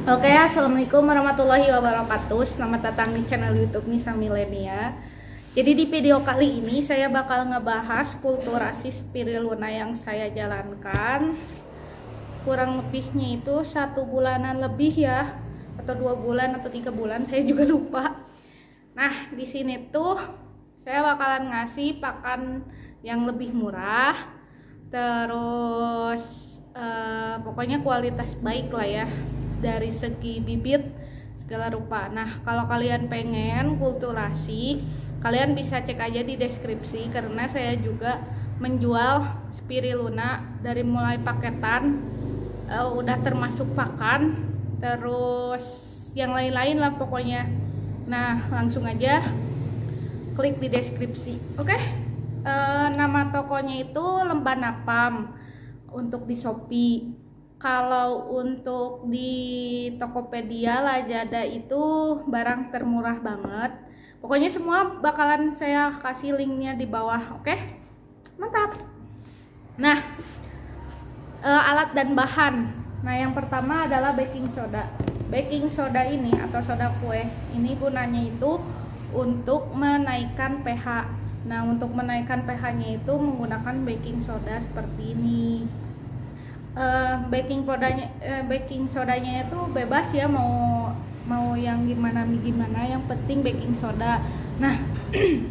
Oke, assalamualaikum warahmatullahi wabarakatuh. Selamat datang di channel YouTube Nisa Milenia. Jadi di video kali ini saya bakal ngebahas kulturasi spirulina yang saya jalankan. Kurang lebihnya itu 1 bulanan lebih ya, atau 2 bulan atau 3 bulan, saya juga lupa. Nah, di sini tuh saya bakalan ngasih pakan yang lebih murah, terus pokoknya kualitas baik lah ya, dari segi bibit segala rupa. Nah, kalau kalian pengen kulturasi, kalian bisa cek aja di deskripsi, karena saya juga menjual spirulina dari mulai paketan, udah termasuk pakan, terus yang lain-lain lah pokoknya. Nah, langsung aja klik di deskripsi. Oke. Nama tokonya itu Lembanapam untuk di Shopee. Kalau untuk di Tokopedia, Lazada itu barang termurah banget. Pokoknya semua bakalan saya kasih linknya di bawah, oke? Mantap. Nah, alat dan bahan. Nah, yang pertama adalah baking soda. Baking soda ini atau soda kue ini gunanya itu untuk menaikkan pH. Nah, untuk menaikkan pH-nya itu menggunakan baking soda seperti ini. Baking sodanya itu bebas ya, mau yang gimana, yang penting baking soda. Nah,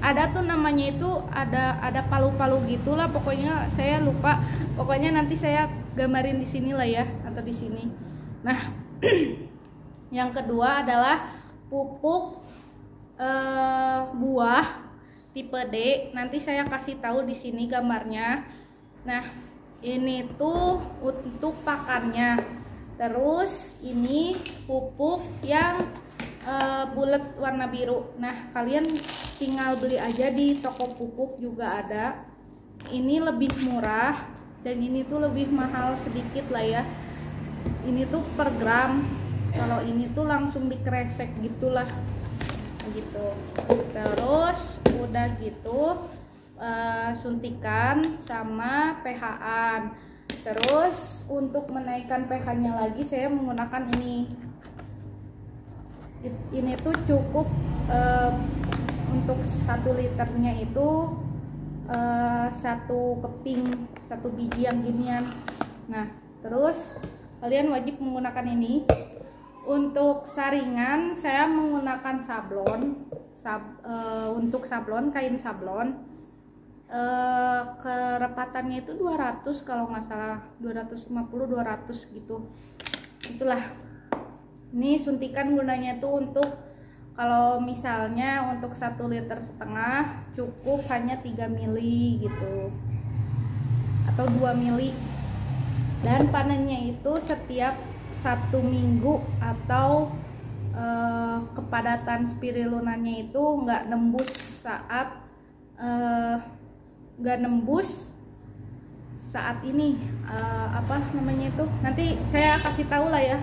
ada tuh namanya itu ada palu-palu gitulah, pokoknya saya lupa. Pokoknya nanti saya gambarin di sini lah ya, atau di sini. Nah, yang kedua adalah pupuk buah tipe D. Nanti saya kasih tahu di sini gambarnya. Nah, ini tuh untuk pakannya. Terus ini pupuk yang bulat warna biru. Nah, kalian tinggal beli aja di toko pupuk juga ada. Ini lebih murah dan ini tuh lebih mahal sedikit lah ya. Ini tuh per gram. Kalau ini tuh langsung dikresek gitulah gitu. Terus udah gitu suntikan sama pH-an. Terus untuk menaikkan pH-nya lagi saya menggunakan ini. Ini tuh cukup untuk 1 liternya itu 1 keping, 1 biji yang ginian. Nah, terus kalian wajib menggunakan ini. Untuk saringan saya menggunakan sablon. Untuk sablon, kain sablon. Kerepatannya itu 200 kalau nggak salah, 250-200 gitu. Itulah. Ini suntikan gunanya tuh untuk kalau misalnya untuk 1,5 liter cukup hanya 3 mili gitu, atau 2 mili. Dan panennya itu setiap 1 minggu, atau kepadatan spirulinanya itu nggak nembus saat ini, apa namanya itu, nanti saya kasih tahu lah ya.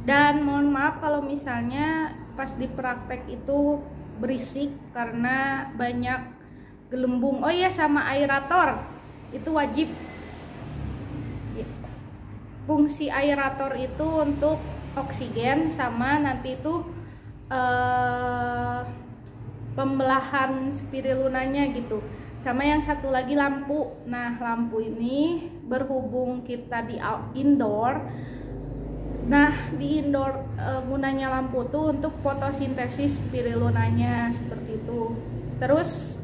Dan mohon maaf kalau misalnya pas di praktek itu berisik karena banyak gelembung. Oh iya, sama aerator itu wajib. Fungsi aerator itu untuk oksigen, sama nanti itu pembelahan spirulinanya gitu. Sama yang satu lagi lampu. Nah, lampu ini berhubung kita di indoor. Nah, di indoor gunanya lampu tuh untuk fotosintesis spirulinanya seperti itu. Terus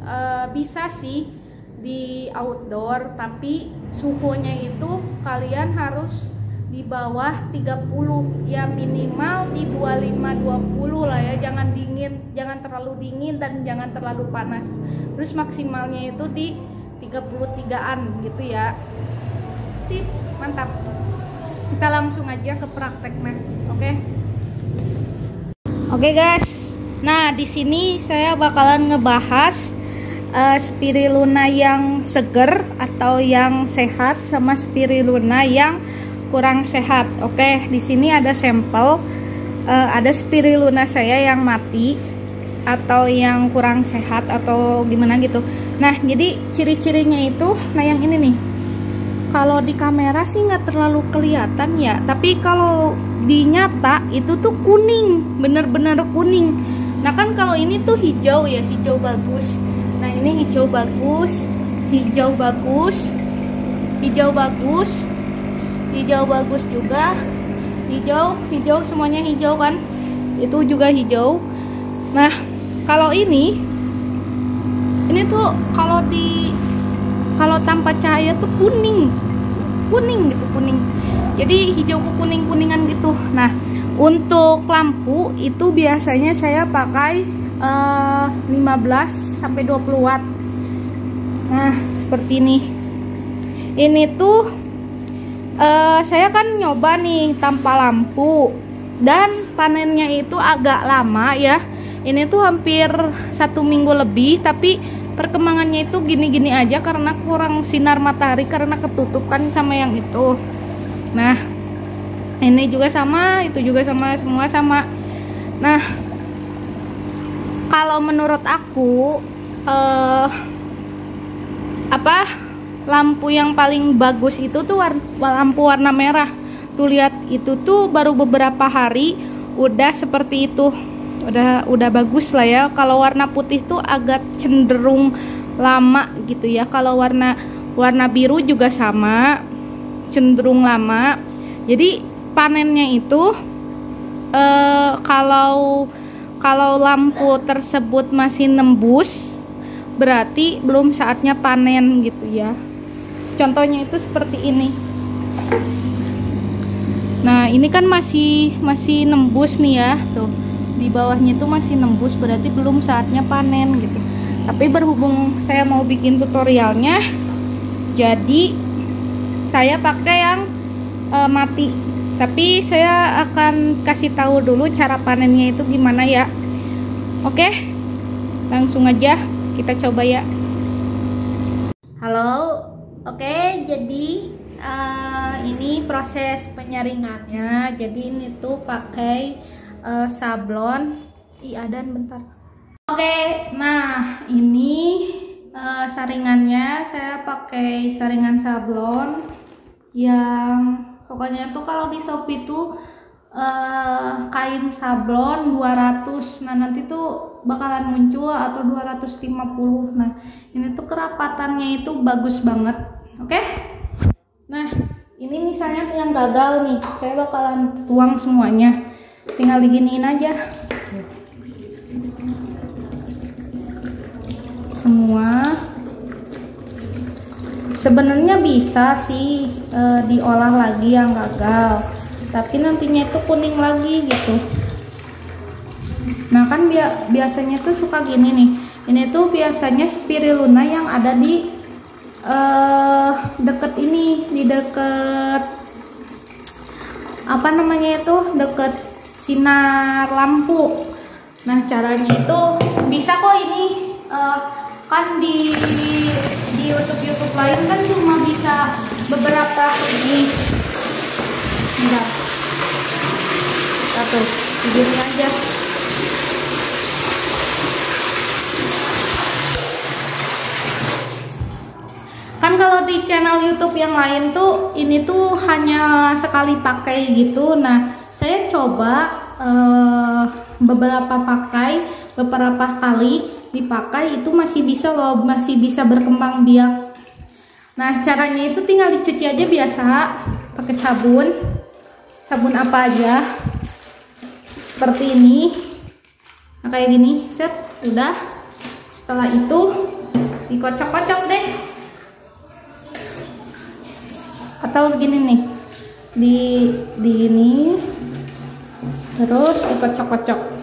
bisa sih di outdoor, tapi suhunya itu kalian harus di bawah 30 ya, minimal di 25-20 lah ya. Jangan dingin, jangan terlalu dingin dan jangan terlalu panas. Terus maksimalnya itu di 33-an gitu ya. Sip, mantap. Kita langsung aja ke prakteknya, oke? Oke guys. Nah, di sini saya bakalan ngebahas spirulina yang seger atau yang sehat sama spirulina yang kurang sehat. Oke, di sini ada sampel, ada spirulina saya yang mati atau yang kurang sehat atau gimana gitu. Nah, jadi ciri-cirinya itu, nah yang ini nih. Kalau di kamera sih nggak terlalu kelihatan ya, tapi kalau di nyata itu tuh kuning, bener-bener kuning. Nah kan kalau ini tuh hijau ya, hijau bagus. Nah ini hijau bagus, hijau bagus, hijau bagus, hijau bagus juga, hijau semuanya hijau kan, itu juga hijau. Nah kalau ini tuh kalau tanpa cahaya tuh kuning gitu, kuning. Jadi hijau ke kuning-kuningan gitu. Nah, untuk lampu itu biasanya saya pakai 15 sampai 20 watt. Nah, seperti ini. Ini tuh saya kan nyoba nih tanpa lampu dan panennya itu agak lama ya. Ini tuh hampir 1 minggu lebih, tapi perkembangannya itu gini-gini aja karena kurang sinar matahari, karena ketutup kan sama yang itu. Nah ini juga sama, itu juga sama, semua sama. Nah kalau menurut aku lampu yang paling bagus itu tuh lampu warna merah. Tuh lihat, itu tuh baru beberapa hari udah seperti itu, udah bagus lah ya. Kalau warna putih tuh agak cenderung lama gitu ya. Kalau warna biru juga sama, cenderung lama. Jadi panennya itu kalau lampu tersebut masih nembus, berarti belum saatnya panen gitu ya. Contohnya itu seperti ini. Nah ini kan masih nembus nih ya, tuh di bawahnya itu masih nembus, berarti belum saatnya panen gitu. Tapi berhubung saya mau bikin tutorialnya, jadi saya pakai yang mati. Tapi saya akan kasih tahu dulu cara panennya itu gimana ya. Oke, langsung aja kita coba ya. Halo, oke, jadi ini proses penyaringannya. Jadi ini tuh pakai sablon. Adan bentar. Oke, nah ini saringannya saya pakai saringan sablon yang pokoknya tuh kalau di Shopee tuh kain sablon 200. Nah nanti tuh bakalan muncul atau 250. Nah ini tuh kerapatannya itu bagus banget. Oke. Nah ini misalnya yang gagal nih, saya bakalan tuang semuanya, tinggal diginiin aja semua. Sebenarnya bisa sih diolah lagi yang gagal, tapi nantinya itu kuning lagi gitu. Nah kan biasanya tuh suka gini nih. Ini tuh biasanya spirulina yang ada di deket ini, di deket apa namanya itu, deket sinar lampu. Nah caranya itu bisa kok ini kan di YouTube lain kan cuma bisa beberapa ini. Enggak. Satu, begini aja. Kan kalau di channel YouTube yang lain tuh ini tuh hanya sekali pakai gitu. Nah, saya coba beberapa kali dipakai itu masih bisa loh, masih bisa berkembang biak. Nah caranya itu tinggal dicuci aja biasa pakai sabun apa aja seperti ini. Nah kayak gini, set, udah. Setelah itu dikocok-kocok deh, atau begini nih, di ini terus dikocok-kocok.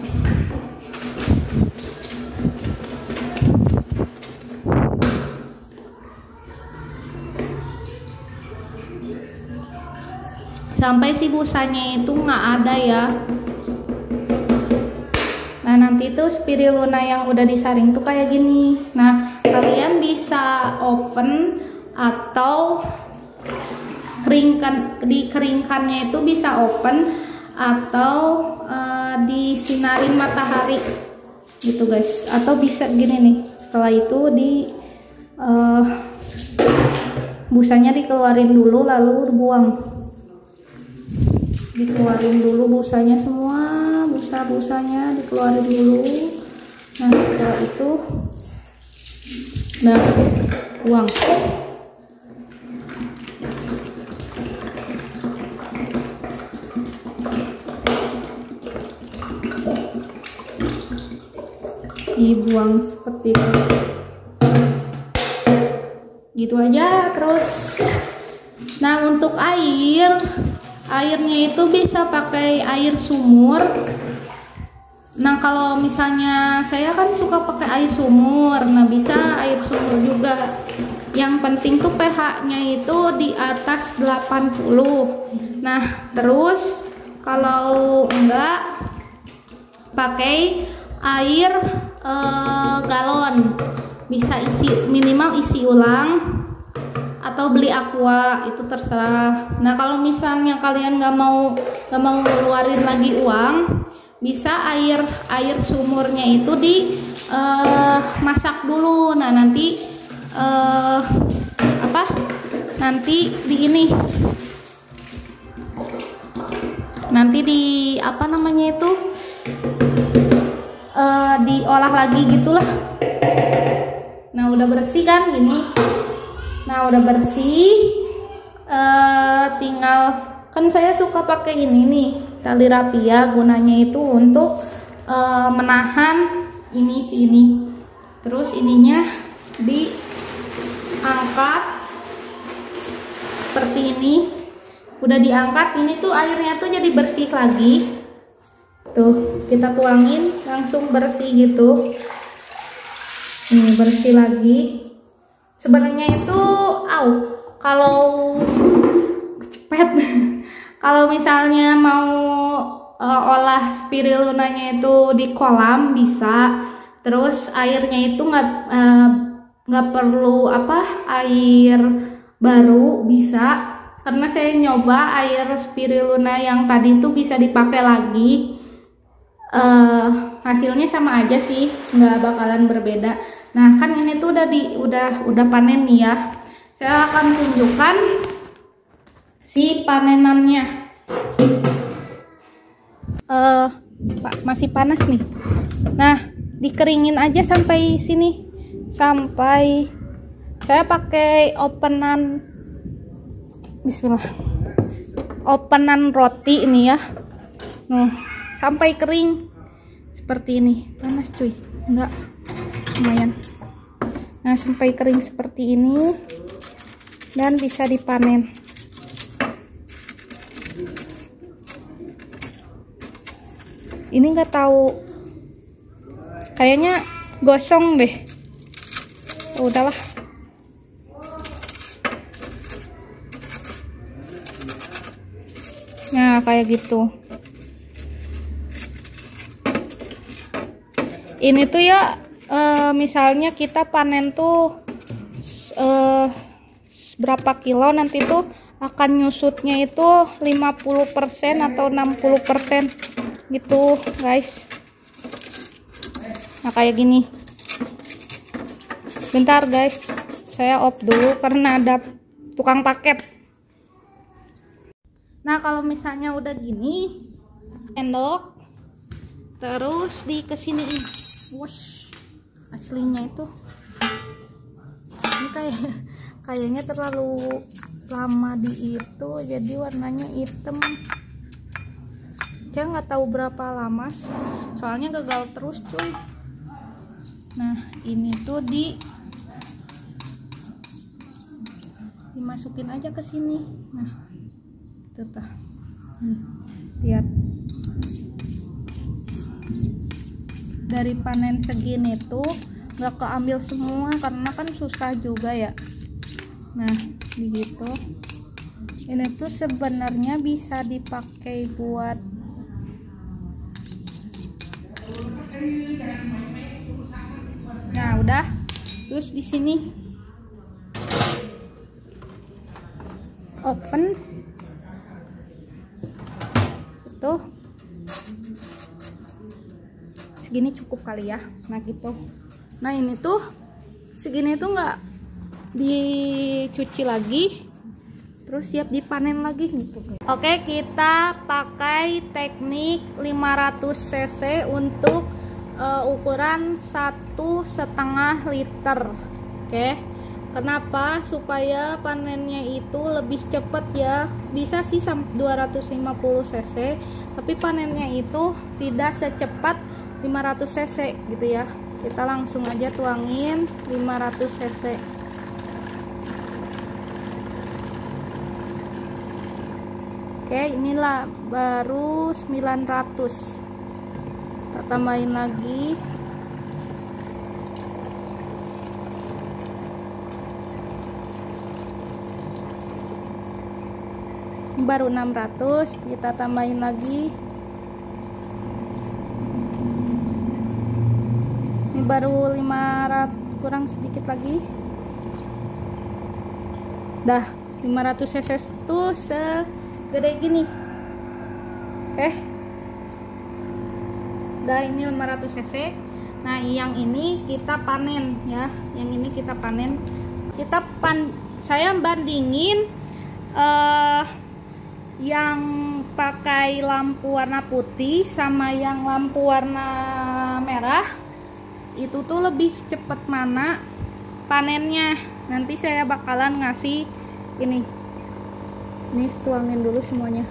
Sampai si busanya itu nggak ada ya. Nah nanti tuh spirulina yang udah disaring tuh kayak gini. Nah kalian bisa oven atau dikeringkannya itu bisa oven atau disinarin matahari gitu guys. Atau bisa gini nih, setelah itu busanya dikeluarin dulu lalu buang. dikeluarin dulu busanya semua, busa-busanya dikeluarin dulu. Nah setelah itu nah buang. Dibuang seperti itu, gitu aja. Terus nah untuk airnya itu bisa pakai air sumur. Nah kalau misalnya saya kan suka pakai air sumur, nah bisa air sumur juga. Yang penting tuh pH-nya itu di atas 80. Nah terus kalau enggak pakai air galon, bisa minimal isi ulang atau beli aqua, itu terserah. Nah kalau misalnya kalian nggak mau ngeluarin lagi uang, bisa air sumurnya itu masak dulu. Nah nanti nanti diolah lagi gitulah. Nah udah bersih kan ini. Nah udah bersih, tinggal kan saya suka pakai ini nih, tali rapia, gunanya itu untuk menahan ini. Terus ininya diangkat seperti ini. Udah diangkat, ini tuh airnya tuh jadi bersih lagi. Tuh kita tuangin langsung bersih gitu. Ini bersih lagi. Sebenarnya itu kalau kecepet kalau misalnya mau olah spirulunanya itu di kolam bisa. Terus airnya itu nggak perlu air baru, bisa. Karena saya nyoba air spiruluna yang tadi itu bisa dipakai lagi. Hasilnya sama aja sih, nggak bakalan berbeda. Nah kan ini tuh udah panen nih ya. Saya akan tunjukkan si panenannya. Masih panas nih. Nah dikeringin aja sampai sini, sampai saya pakai openan, bismillah, openan roti ini ya. Nah sampai kering seperti ini. Panas cuy, enggak, lumayan. Nah sampai kering seperti ini dan bisa dipanen. Ini nggak tahu, kayaknya gosong deh. Udahlah. Nah kayak gitu. Ini tuh ya misalnya kita panen tuh berapa kilo, nanti tuh akan nyusutnya itu 50% atau 60% gitu guys. Nah kayak gini. Bentar guys, saya off dulu karena ada tukang paket. Nah kalau misalnya udah gini, endok terus kesiniin. Wash, aslinya itu ini kayaknya terlalu lama di itu, jadi warnanya hitam. Saya nggak tahu berapa lama, soalnya gagal terus cuy. Nah ini tuh dimasukin aja ke sini. Nah itu tah, lihat. Dari panen segini tuh nggak keambil semua karena kan susah juga ya. Nah begitu. Ini tuh sebenarnya bisa dipakai buat nah udah. Terus di sini oven itu segini cukup kali ya. Nah gitu. Nah ini tuh segini tuh nggak dicuci lagi, terus siap dipanen lagi gitu. Oke, kita pakai teknik 500 cc untuk ukuran 1,5 liter. Oke, kenapa? Supaya panennya itu lebih cepat ya. Bisa sih 250 cc, tapi panennya itu tidak secepat 500 cc gitu ya. Kita langsung aja tuangin 500 cc. Oke, inilah baru 900. Kita tambahin lagi. Ini baru 600, kita tambahin lagi. Ini baru 500, kurang sedikit lagi. Dah, 500 cc itu segede gini. Dah, ini 500 cc. Nah, yang ini kita panen ya. Yang ini kita panen. Saya bandingin yang pakai lampu warna putih sama yang lampu warna merah. Itu tuh lebih cepet mana panennya. Nanti saya bakalan ngasih ini tuangin dulu semuanya.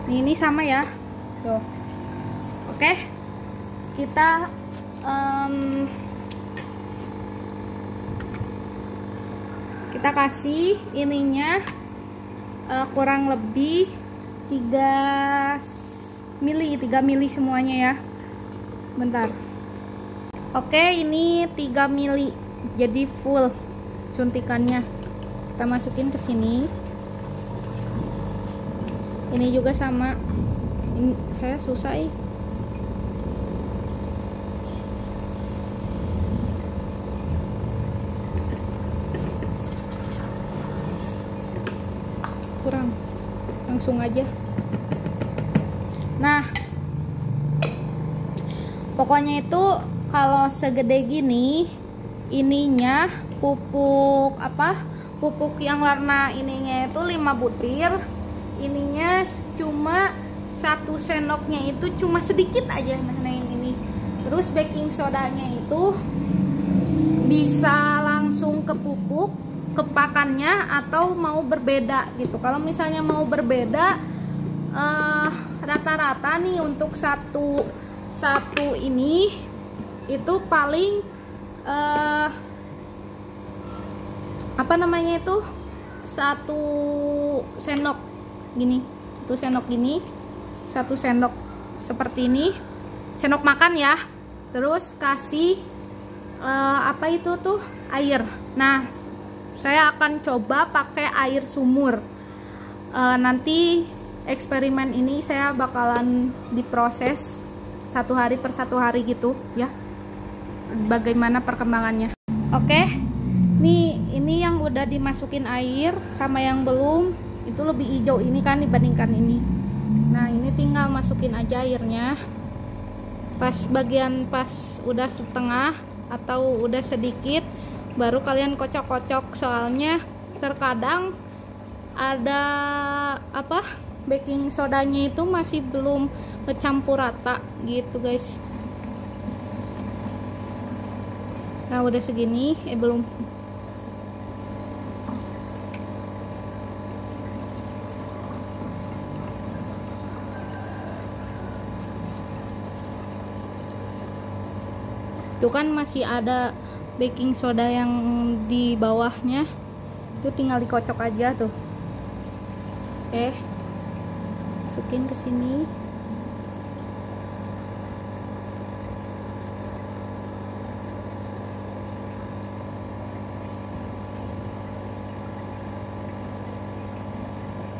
Ini sama ya tuh. Oke, kita kasih ininya kurang lebih 3 mili semuanya ya. Bentar. Oke, ini 3 mili jadi full suntikannya. Kita masukin ke sini. Ini juga sama. Ini saya susah kurang, langsung aja. Nah, pokoknya itu kalau segede gini, ininya pupuk pupuk yang warna ininya itu 5 butir. Ininya cuma 1 sendoknya, itu cuma sedikit aja. Nah, yang ini. Terus baking sodanya itu bisa langsung ke pupuk, ke pakannya, atau mau berbeda gitu. Kalau misalnya mau berbeda, rata-rata nih untuk satu ini itu paling apa namanya itu 1 sendok gini, 1 sendok gini, 1 sendok seperti ini, sendok makan ya. Terus kasih apa itu tuh, air. Nah, saya akan coba pakai air sumur. Nanti eksperimen ini saya bakalan diproses 1 hari per 1 hari gitu ya, bagaimana perkembangannya. Oke, nih ini yang udah dimasukin air sama yang belum, itu lebih hijau ini kan dibandingkan ini. Nah, ini tinggal masukin aja airnya pas udah setengah atau udah sedikit, baru kalian kocok-kocok. Soalnya terkadang ada baking sodanya itu masih belum kecampur rata gitu guys. Nah, udah segini, belum. Itu kan masih ada baking soda yang di bawahnya, itu tinggal dikocok aja tuh. Oke, masukin ke sini.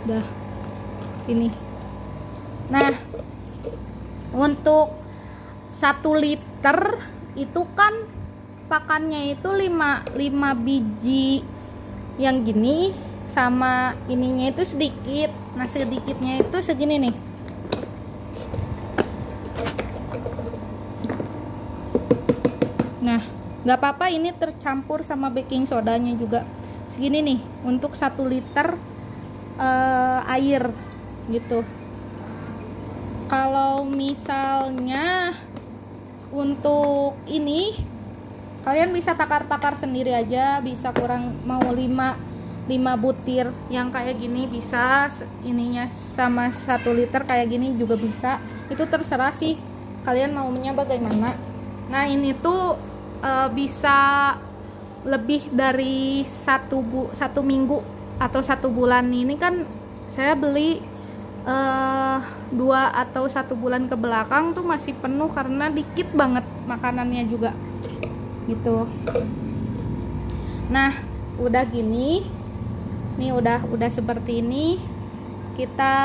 Dah, ini. Nah, untuk 1 liter itu kan pakannya itu 5 biji yang gini, sama ininya itu sedikit. Nah sedikitnya itu segini nih. Nah nggak apa-apa, ini tercampur sama baking sodanya juga. Segini nih untuk 1 liter air gitu. Kalau misalnya untuk ini kalian bisa takar-takar sendiri aja, bisa kurang mau 5 butir yang kayak gini bisa, ininya sama 1 liter kayak gini juga bisa. Itu terserah sih kalian maunya bagaimana. Nah ini tuh bisa lebih dari 1 minggu atau 1 bulan. Ini kan saya beli 2 atau 1 bulan ke belakang tuh masih penuh karena dikit banget makanannya juga gitu. Nah udah gini nih, udah seperti ini. Kita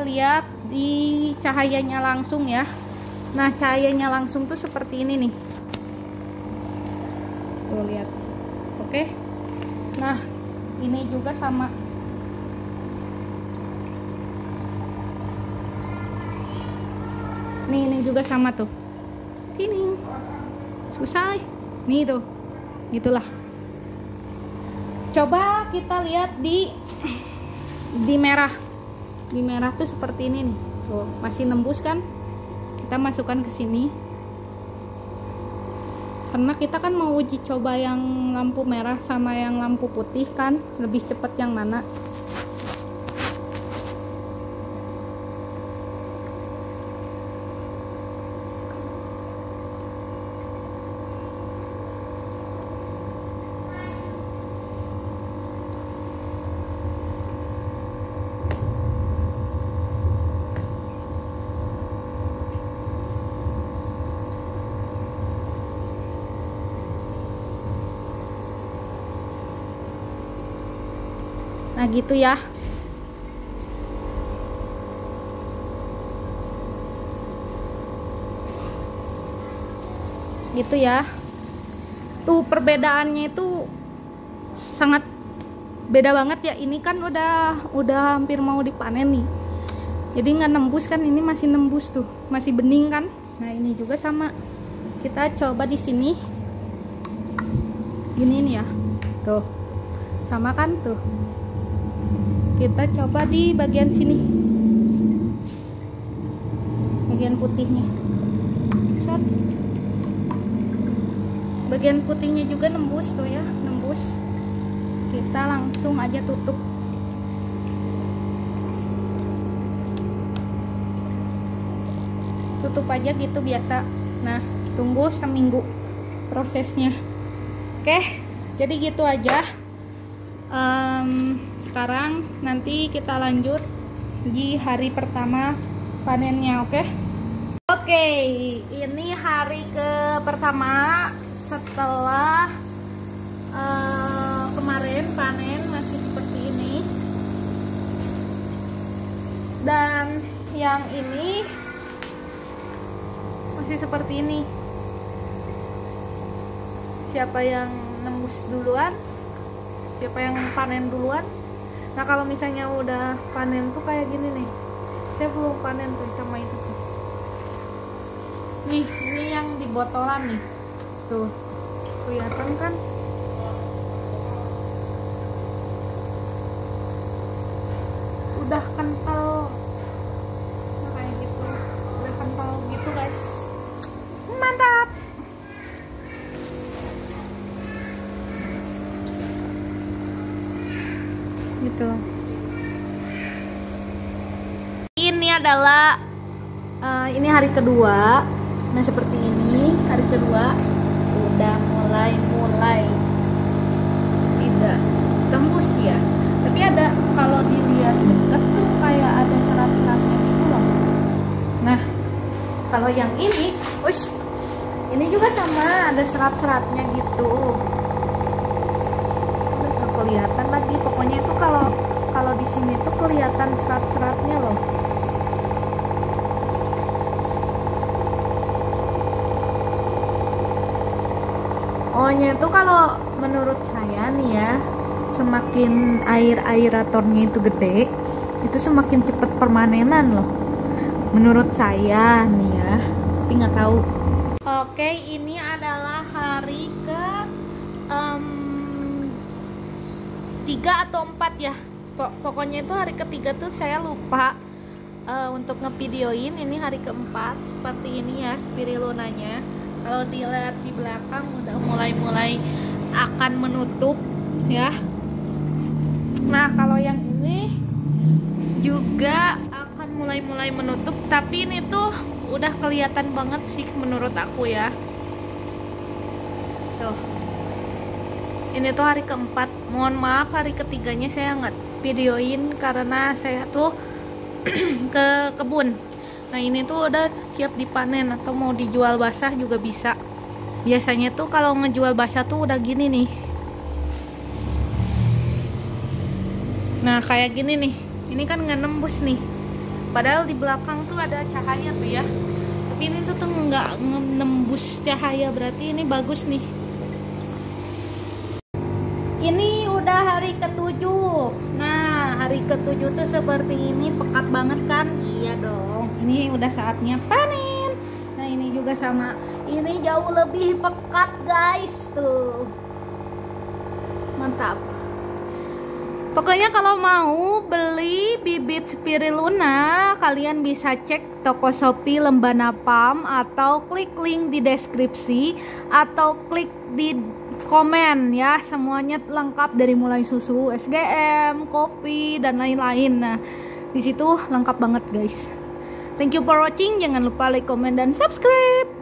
lihat di cahayanya langsung ya. Nah cahayanya langsung tuh seperti ini nih, tuh lihat. Oke, nah ini juga sama. Nih ini juga sama tuh, tining susah nih tuh, gitulah. Coba kita lihat di merah. Di merah tuh seperti ini nih, tuh masih nembus kan. Kita masukkan ke sini karena kita kan mau uji coba yang lampu merah sama yang lampu putih kan, lebih cepat yang mana. Nah gitu ya. Gitu ya. Tuh perbedaannya itu sangat beda banget ya. Ini kan udah hampir mau dipanen nih. Jadi nggak nembus kan, ini masih nembus tuh, masih bening kan. Nah ini juga sama. Kita coba di sini. Gini nih ya. Tuh. Sama kan tuh. Kita coba di bagian sini, bagian putihnya. Set. Bagian putihnya juga nembus tuh ya, nembus. Kita langsung aja tutup. Tutup aja gitu biasa. Nah tunggu seminggu prosesnya. Oke, jadi gitu aja. Sekarang nanti kita lanjut di hari pertama panennya. Oke, ini hari pertama setelah kemarin panen, masih seperti ini. Dan yang ini masih seperti ini. Siapa yang nembus duluan, siapa yang panen duluan. Nah kalau misalnya udah panen tuh kayak gini nih. Saya belum panen tuh sama itu tuh. Nih ini yang di botolan nih. Tuh kelihatan kan. Udah kental. Nah, kayak gitu. Udah kental gitu guys. Mantap. Gitu. Ini adalah ini hari kedua. Nah seperti ini hari kedua udah mulai tidak tembus ya. Tapi ada, kalau dilihat dekat tuh kayak ada serat-seratnya gitu loh. Nah kalau yang ini, ini juga sama, ada serat-seratnya gitu. Kelihatan lagi, pokoknya itu kalau di sini tuh kelihatan serat-seratnya loh. Oh pokoknya itu kalau menurut saya nih ya, semakin air aeratornya itu gede, itu semakin cepat permanenan loh. Menurut saya nih ya, tapi nggak tahu. Oke, ini adalah hari ke 3 atau 4 ya. Pokoknya itu hari ketiga tuh saya lupa untuk ngevideoin. Ini hari keempat seperti ini ya spirilunanya. Kalau dilihat di belakang udah mulai akan menutup ya. Nah kalau yang ini juga akan mulai menutup, tapi ini tuh udah kelihatan banget sih menurut aku ya. Tuh, ini tuh hari keempat. Mohon maaf hari ketiganya saya nggak videoin karena saya tuh ke kebun. Nah ini tuh udah siap dipanen atau mau dijual basah juga bisa. Biasanya tuh kalau ngejual basah tuh udah gini nih. Nah kayak gini nih. Ini kan nggak nembus nih. Padahal di belakang tuh ada cahaya tuh ya. Tapi ini tuh nggak nembus cahaya, berarti ini bagus nih. Ini udah hari ke-7. Nah hari ke-7 tuh seperti ini, pekat banget kan? Iya dong, ini udah saatnya panen. Nah ini juga sama, ini jauh lebih pekat guys. Tuh mantap. Pokoknya kalau mau beli bibit spirulina, kalian bisa cek toko Shopee Lembana Palm atau klik link di deskripsi atau klik di komen ya. Semuanya lengkap dari mulai susu, SGM, kopi dan lain-lain. Nah, di situ lengkap banget guys. Thank you for watching. Jangan lupa like, comment dan subscribe.